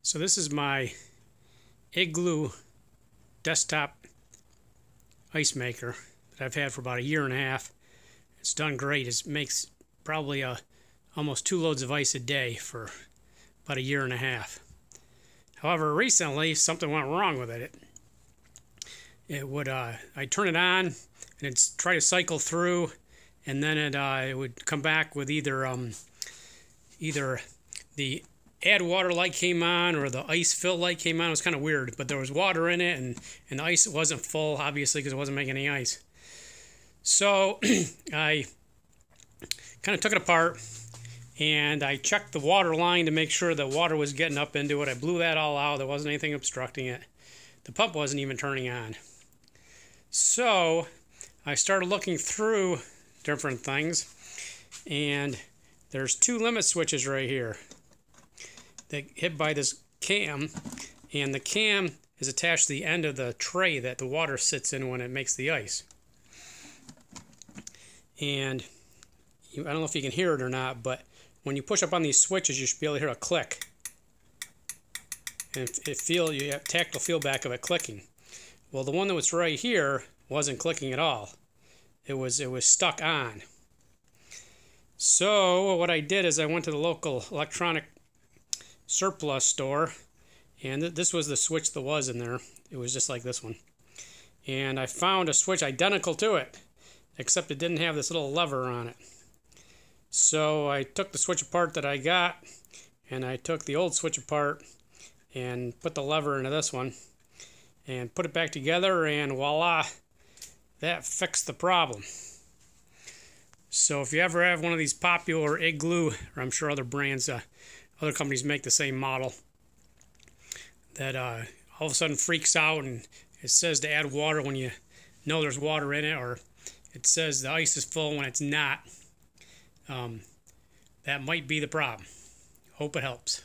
So this is my Igloo desktop ice maker that I've had for about a year and a half. It's done great. It makes probably almost 2 loads of ice a day for about a year and a half. However, recently something went wrong with it. I'd turn it on and it'd try to cycle through, and then it would come back with either the add water light came on or the ice fill light came on. It was kind of weird, but there was water in it, and the ice wasn't full, obviously, because it wasn't making any ice. So I kind of took it apart and I checked the water line to make sure that water was getting up into it. I blew that all out. There wasn't anything obstructing it. The pump wasn't even turning on. So I started looking through different things, and there's 2 limit switches right here that hit by this cam, and the cam is attached to the end of the tray that the water sits in when it makes the ice. And I don't know if you can hear it or not, but when you push up on these switches, you should be able to hear a click. And you have tactile feedback of it clicking. Well, the one that was right here wasn't clicking at all. It was stuck on. So what I did is I went to the local electronic surplus store, and this was the switch that was in there. It was just like this one. And I found a switch identical to it, except it didn't have this little lever on it. So I took the switch apart that I got, and I took the old switch apart and put the lever into this one and put it back together, and voila, that fixed the problem. So if you ever have one of these popular Igloo, or I'm sure other brands, other companies make the same model, that all of a sudden freaks out and it says to add water when you know there's water in it, or it says the ice is full when it's not, that might be the problem. Hope it helps.